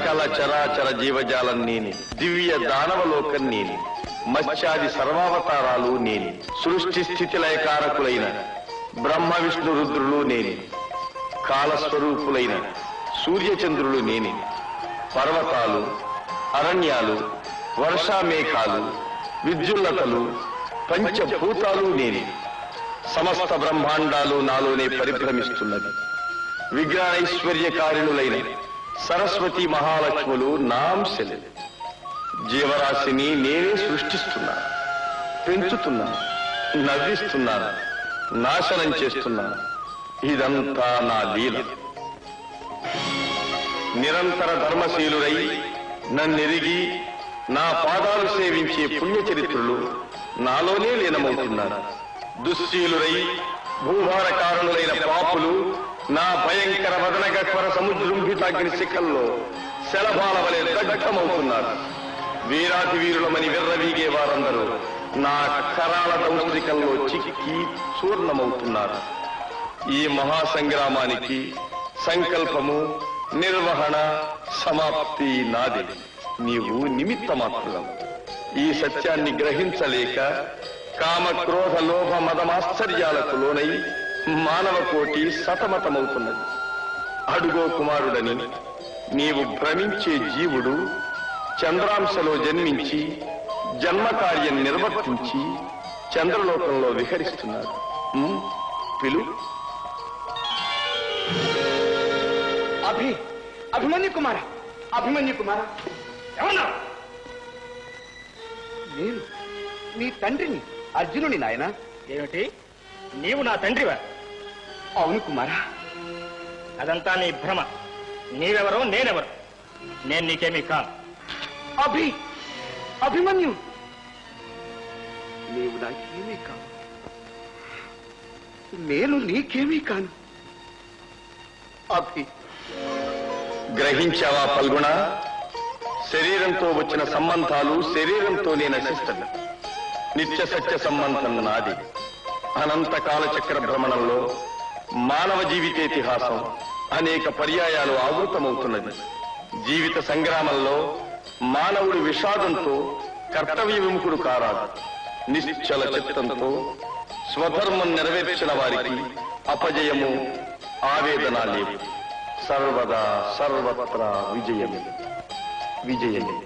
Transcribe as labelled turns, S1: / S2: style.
S1: సకల చరాచర జీవజాలం నేనే, దివ్య దానవలోకం నేనే, మత్స్యాది సర్వావతారాలు నేనే, సృష్టి స్థితి లయకారకులైన బ్రహ్మ విష్ణు రుద్రులు నేనే, కాలస్వరూపులైన సూర్యచంద్రులు నేనే, పర్వతాలు, అరణ్యాలు, వర్షామేఘాలు, విద్యుల్లతలు, పంచభూతాలు నేనే. సమస్త బ్రహ్మాండాలు నాలోనే పరిభ్రమిస్తున్నది. విజ్ఞానైశ్వర్యకారిణులైన సరస్వతి మహాలక్ష్ములు నా అంశలే. జీవరాశిని నేనే సృష్టిస్తున్నాను, పెంచుతున్నాను, నవ్విస్తున్నాను, నాశనం చేస్తున్నాను. ఇదంతా నా లీల. నిరంతర ధర్మశీలురై నన్నెరిగి నా పాదాలు సేవించే పుణ్యచరిత్రులు నాలోనే లీనమవుతున్నారు. దుశ్శీలురై భూభార కారణులైన పాపులు నా భయంకర వదనగహ్వర సముద్రంభితాగ్ని శిఖల్లో శలభాల వలె దగ్ధమవుతున్నారు. వీరాతి వీరులమని విర్రవీగే వారందరూ నా కరాళ దౌష్టికంలో చిక్కి చూర్ణమవుతున్నారు. ఈ మహాసంగ్రామానికి సంకల్పము, నిర్వహణ, సమాప్తి నాదే. నీవు నిమిత్త మాత్రం. ఈ సత్యాన్ని గ్రహించలేక కామ క్రోధ లోభ మదమాశ్చర్యాలకు లోనై మానవ కోటి సతమతమవుతున్నది. అడుగో కుమారుడని నీవు భ్రమించే జీవుడు చంద్రాంశలో జన్మించి జన్మకార్యం నిర్వర్తించి చంద్రలోకంలో విహరిస్తున్నాడు. పిలు.
S2: అభిమన్యు కుమార, అభిమన్యు కుమార, ఎవరన్నా? నేను నీ తండ్రిని, అర్జునుని నాయన.
S3: ఏమిటి, నీవు నా తండ్రివా?
S2: అవును కుమారా.
S3: అదంతా నీ భ్రమ. నీవెవరో నేనెవరు? నేను నీకేమీ కాను.
S2: అభిమన్యు, నీవు నాకేమీ కాను, నేను నీకేమీ కాను.
S1: గ్రహించావా ఫల్గుణ? శరీరంతో వచ్చిన సంబంధాలు శరీరంతోనే నశిస్తుంది. నిత్య సత్య సంబంధం నాది. అనంత కాలచక్ర భ్రమణంలో మానవ జీవితేతిహాసం అనేక పర్యాయాలు ఆవృతమవుతున్నది. జీవిత సంగ్రామంలో మానవుడి విషాదంతో కర్తవ్య విముఖుడు కారాదు. నిశ్చల చిత్తంతో స్వధర్మం నెరవేర్చిన వారికి అపజయము, ఆవేదన లేవు. సర్వదా సర్వత్రా విజయమే, విజయమే.